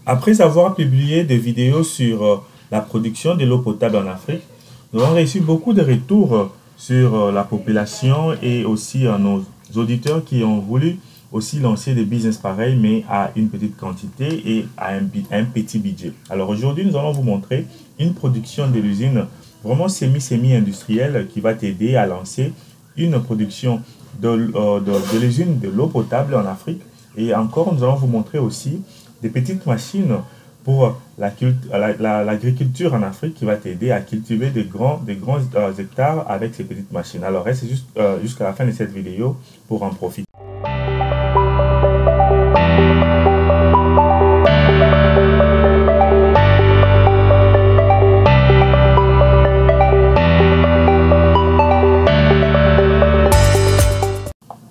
Après avoir publié des vidéos sur la production de l'eau potable en Afrique, nous avons reçu beaucoup de retours sur la population et aussi nos auditeurs qui ont voulu aussi lancer des business pareils, mais à une petite quantité et à un petit budget. Alors aujourd'hui, nous allons vous montrer une production de l'usine vraiment semi-industrielle qui va t'aider à lancer une production de l'usine de l'eau potable en Afrique. Et encore, nous allons vous montrer aussi des petites machines pour l'agriculture en Afrique qui va t'aider à cultiver des grands hectares avec ces petites machines. Alors reste jusqu'à la fin de cette vidéo pour en profiter.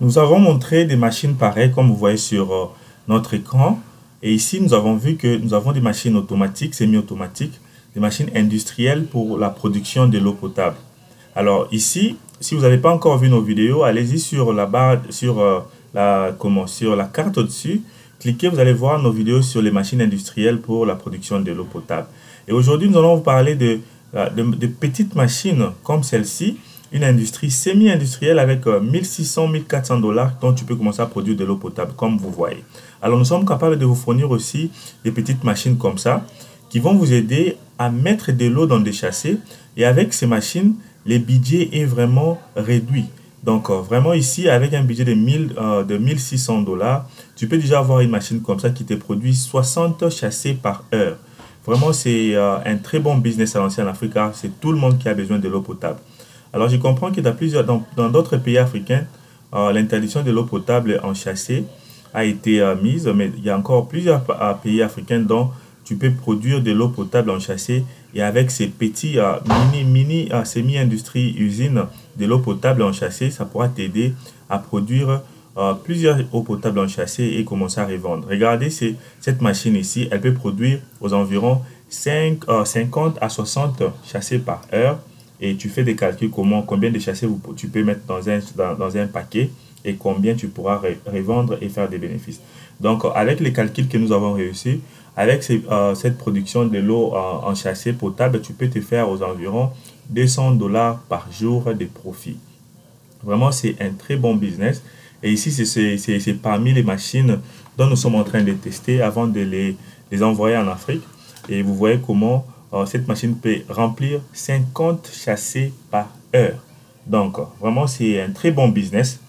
Nous avons montré des machines pareilles comme vous voyez sur notre écran. Et ici, nous avons vu que nous avons des machines automatiques, semi-automatiques, des machines industrielles pour la production de l'eau potable. Alors ici, si vous n'avez pas encore vu nos vidéos, allez-y sur la barre, sur la carte au-dessus. Cliquez, vous allez voir nos vidéos sur les machines industrielles pour la production de l'eau potable. Et aujourd'hui, nous allons vous parler de petites machines comme celle-ci, une industrie semi-industrielle avec 1600-1400 dollars dont tu peux commencer à produire de l'eau potable comme vous voyez. Alors nous sommes capables de vous fournir aussi des petites machines comme ça qui vont vous aider à mettre de l'eau dans des châssis et avec ces machines, le budget est vraiment réduit. Donc vraiment ici avec un budget de 1600 dollars, tu peux déjà avoir une machine comme ça qui te produit 60 châssis par heure. Vraiment c'est un très bon business à lancer en Afrique car c'est tout le monde qui a besoin de l'eau potable. Alors, je comprends que dans d'autres pays africains, l'interdiction de l'eau potable en châssis a été mise, mais il y a encore plusieurs pays africains dont tu peux produire de l'eau potable en châssis et avec ces petits semi-industries usines de l'eau potable en châssis, ça pourra t'aider à produire plusieurs eaux potables en châssis et commencer à revendre. Regardez cette machine ici, elle peut produire aux environs 50 à 60 châssis par heure. Et tu fais des calculs combien de châssis tu peux mettre dans un paquet et combien tu pourras revendre et faire des bénéfices. Donc, avec les calculs que nous avons réussi, avec cette production de l'eau en châssis potable, tu peux te faire aux environs 200 dollars par jour de profit. Vraiment, c'est un très bon business. Et ici, c'est parmi les machines dont nous sommes en train de tester avant de les envoyer en Afrique. Et vous voyez comment cette machine peut remplir 50 châssis par heure. Donc, vraiment, c'est un très bon business.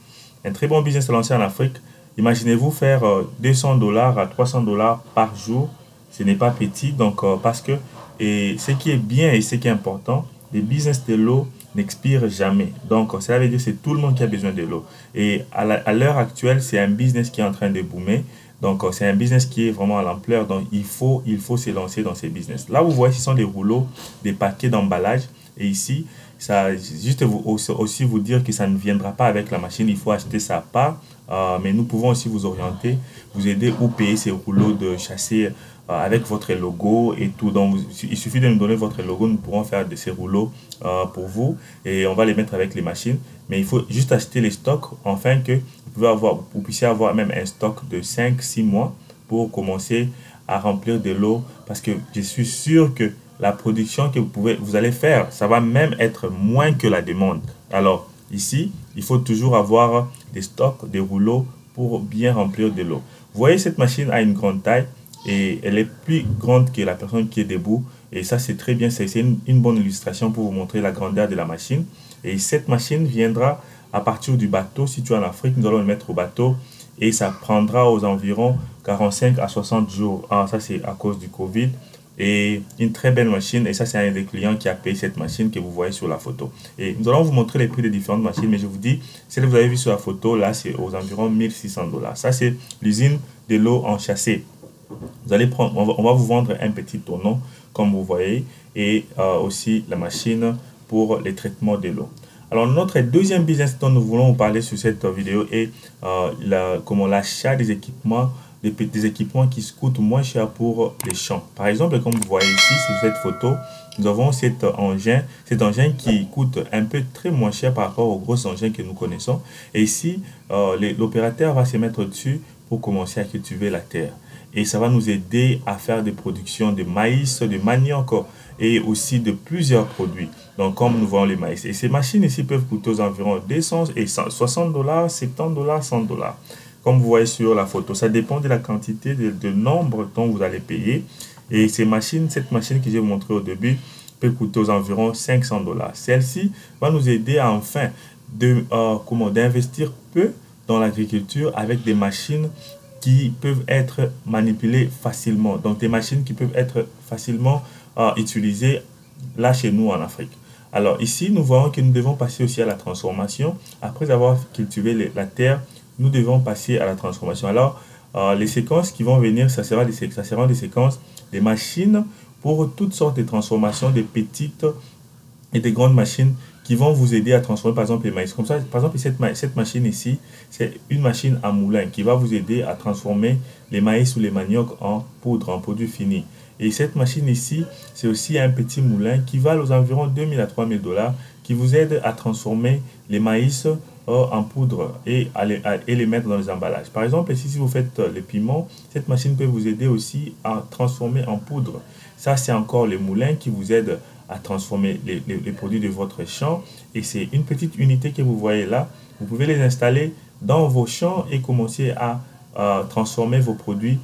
Un très bon business à lancer en Afrique. Imaginez-vous faire 200 dollars à 300 dollars par jour. Ce n'est pas petit. Donc, parce que ce qui est bien et ce qui est important, les business de l'eau n'expirent jamais. Donc, cela veut dire que c'est tout le monde qui a besoin de l'eau. Et à l'heure actuelle, c'est un business qui est en train de boomer. Donc, c'est un business qui est vraiment à l'ampleur. Donc, il faut se lancer dans ces business. Là, vous voyez, ce sont des rouleaux, des paquets d'emballage. Et ici, ça juste aussi vous dire que ça ne viendra pas avec la machine. Il faut acheter ça part. Mais nous pouvons aussi vous orienter, vous aider ou payer ces rouleaux de châssis avec votre logo et tout. Donc, il suffit de nous donner votre logo. Nous pourrons faire de ces rouleaux pour vous. Et on va les mettre avec les machines. Mais il faut juste acheter les stocks afin que vous puissiez avoir même un stock de 5-6 mois pour commencer à remplir de l'eau parce que je suis sûr que la production que vous allez faire, ça va même être moins que la demande. Alors ici, il faut toujours avoir des stocks, des rouleaux pour bien remplir de l'eau. Vous voyez, cette machine a une grande taille et elle est plus grande que la personne qui est debout. Et ça, c'est très bien. C'est une bonne illustration pour vous montrer la grandeur de la machine. Et cette machine viendra à partir du bateau. Si tu es en Afrique, nous allons le mettre au bateau et ça prendra aux environs 45 à 60 jours. Ah, ça, c'est à cause du Covid. Et une très belle machine. Et ça, c'est un des clients qui a payé cette machine que vous voyez sur la photo. Et nous allons vous montrer les prix des différentes machines. Mais je vous dis, celle que vous avez vue sur la photo, là, c'est aux environs 1600 dollars. Ça, c'est l'usine de l'eau en châssis. Vous allez prendre, on va vous vendre un petit tonneau, comme vous voyez, et aussi la machine pour les traitements de l'eau. Alors, notre deuxième business dont nous voulons vous parler sur cette vidéo est l'achat des équipements, des équipements qui coûtent moins cher pour les champs. Par exemple, comme vous voyez ici sur cette photo, nous avons cet engin qui coûte un peu très moins cher par rapport aux gros engins que nous connaissons. Et ici, l'opérateur va se mettre dessus pour commencer à cultiver la terre. et ça va nous aider à faire des productions de maïs, de manioc et aussi de plusieurs produits. Donc, comme nous voyons les maïs. Et ces machines ici peuvent coûter aux environs 200 et 60 dollars, 70 dollars, 100 dollars. Comme vous voyez sur la photo, ça dépend de la quantité, de nombre dont vous allez payer. Et ces machines, cette machine que j'ai montrée au début, peut coûter aux environs 500 dollars. Celle-ci va nous aider à enfin d'investir peu dans l'agriculture avec des machines qui peuvent être manipulées facilement. Donc des machines qui peuvent être facilement utilisées là chez nous en Afrique. Alors ici, nous voyons que nous devons passer aussi à la transformation. Après avoir cultivé la terre, nous devons passer à la transformation. Alors, les séquences qui vont venir, ça seront des séquences, des machines pour toutes sortes de transformations, des petites et des grandes machines qui vont vous aider à transformer par exemple les maïs. Comme ça, par exemple, cette machine ici, c'est une machine à moulin qui va vous aider à transformer les maïs ou les maniocs en poudre, en produit fini. Et cette machine ici, c'est aussi un petit moulin qui va aux environs 2000 à 3000 dollars, qui vous aide à transformer les maïs en poudre et les mettre dans les emballages. Par exemple, ici, si vous faites les piments, cette machine peut vous aider aussi à transformer en poudre. Ça, c'est encore le moulin qui vous aide à transformer les produits de votre champ. Et c'est une petite unité que vous voyez là. Vous pouvez les installer dans vos champs et commencer à transformer vos produits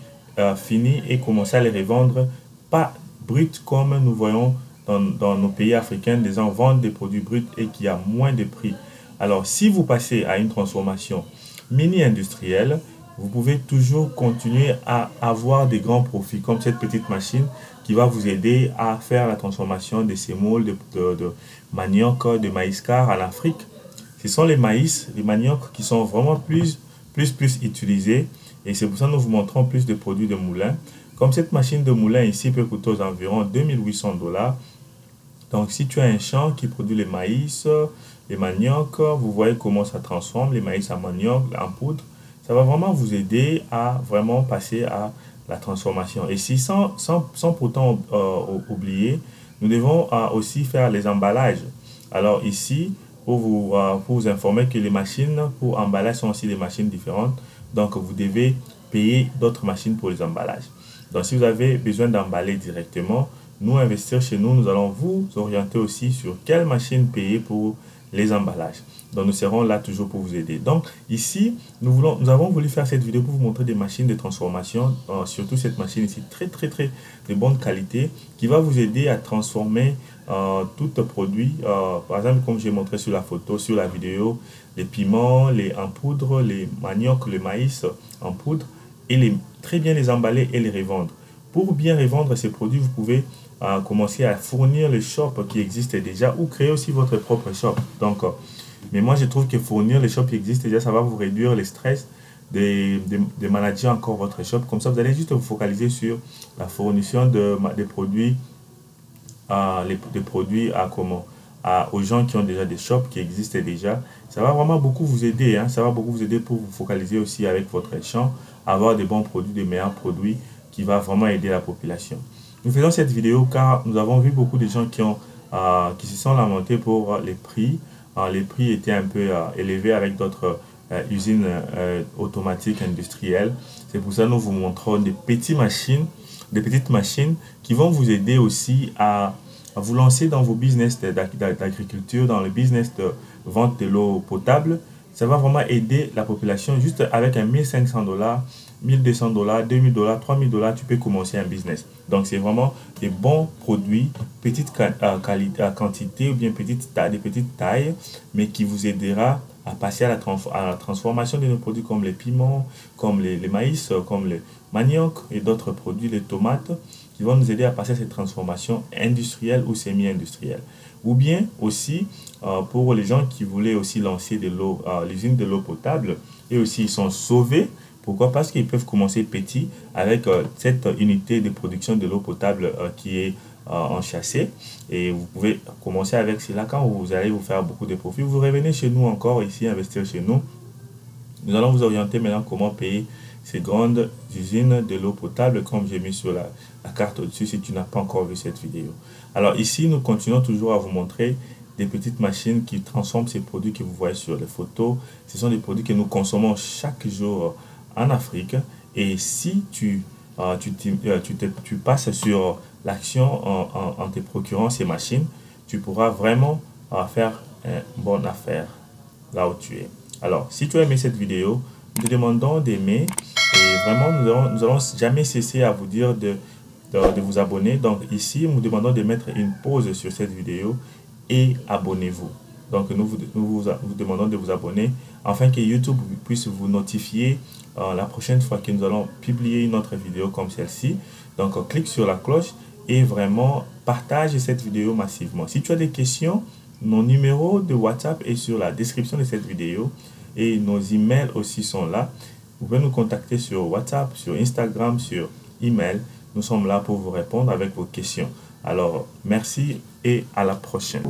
finis et commencer à les revendre, pas bruts comme nous voyons dans nos pays africains, des gens vendent des produits bruts et qui a moins de prix. Alors, si vous passez à une transformation mini-industrielle, vous pouvez toujours continuer à avoir des grands profits, comme cette petite machine qui va vous aider à faire la transformation de sémoule, de manioc, de maïs car en Afrique. Ce sont les maïs, les maniocs qui sont vraiment plus utilisés. Et c'est pour ça que nous vous montrons plus de produits de moulin. Comme cette machine de moulin ici peut coûter aux environs 2800 dollars. Donc, si tu as un champ qui produit les maïs, les maniocs, vous voyez comment ça transforme les maïs en manioc, en poudre. Ça va vraiment vous aider à vraiment passer à la transformation. Et si sans pourtant oublier, nous devons aussi faire les emballages. Alors ici, pour vous informer que les machines pour emballage sont aussi des machines différentes. Donc, vous devez payer d'autres machines pour les emballages. Donc, si vous avez besoin d'emballer directement, nous, Investir chez nous, nous allons vous orienter aussi sur quelle machine payer pour les emballages. Donc, nous serons là toujours pour vous aider. Donc, ici, nous avons voulu faire cette vidéo pour vous montrer des machines de transformation, surtout cette machine ici, très de bonne qualité, qui va vous aider à transformer tout produit. Par exemple, comme j'ai montré sur la photo, sur la vidéo, les piments, en poudre, les maniocs, le maïs en poudre, et très bien les emballer et les revendre. Pour bien revendre ces produits, vous pouvez commencer à fournir le shop qui existe déjà ou créer aussi votre propre shop. Donc, mais moi, je trouve que fournir les shops qui existent déjà, ça va vous réduire le stress de manager encore votre shop. Comme ça, vous allez juste vous focaliser sur la fourniture des produits, aux gens qui ont déjà des shops qui existent déjà. Ça va vraiment beaucoup vous aider. Hein. Ça va beaucoup vous aider pour vous focaliser aussi avec votre champ, avoir des bons produits, des meilleurs produits qui va vraiment aider la population. Nous faisons cette vidéo car nous avons vu beaucoup de gens qui se sont lamentés pour les prix. Les prix étaient un peu élevés avec d'autres usines automatiques industrielles. C'est pour ça que nous vous montrons des petites machines qui vont vous aider aussi à vous lancer dans vos business d'agriculture, dans le business de vente de l'eau potable. Ça va vraiment aider la population juste avec un 1500 dollars. 1200 dollars, 2000 dollars, 3000 dollars, tu peux commencer un business. Donc, c'est vraiment des bons produits, petite quantité ou bien des petites tailles, mais qui vous aidera à passer à la transformation de nos produits comme les piments, comme les maïs, comme le manioc et d'autres produits, les tomates, qui vont nous aider à passer à cette transformation industrielle ou semi-industrielle. Ou bien aussi, pour les gens qui voulaient aussi lancer l'usine de l'eau potable, et aussi ils sont sauvés. Pourquoi? Parce qu'ils peuvent commencer petit avec cette unité de production de l'eau potable qui est enchâssée. Et vous pouvez commencer avec cela. Quand vous allez vous faire beaucoup de profits, vous revenez chez nous encore, ici, investir chez nous. Nous allons vous orienter maintenant comment payer ces grandes usines de l'eau potable, comme j'ai mis sur la carte au-dessus, si tu n'as pas encore vu cette vidéo. Alors ici, nous continuons toujours à vous montrer des petites machines qui transforment ces produits que vous voyez sur les photos. Ce sont des produits que nous consommons chaque jour en Afrique. Et si tu tu passes sur l'action en te procurant ces machines, tu pourras vraiment faire une bonne affaire là où tu es. Alors, si tu as aimé cette vidéo, nous te demandons d'aimer et vraiment nous allons jamais cesser à vous dire de vous abonner. Donc ici, nous demandons de mettre une pause sur cette vidéo et abonnez-vous. Donc nous vous demandons de vous abonner afin que YouTube puisse vous notifier la prochaine fois que nous allons publier une autre vidéo comme celle-ci. Donc clique sur la cloche et vraiment partage cette vidéo massivement. Si tu as des questions, mon numéro de WhatsApp est sur la description de cette vidéo et nos emails aussi sont là. Vous pouvez nous contacter sur WhatsApp, sur Instagram, sur email. Nous sommes là pour vous répondre avec vos questions. Alors, merci et à la prochaine.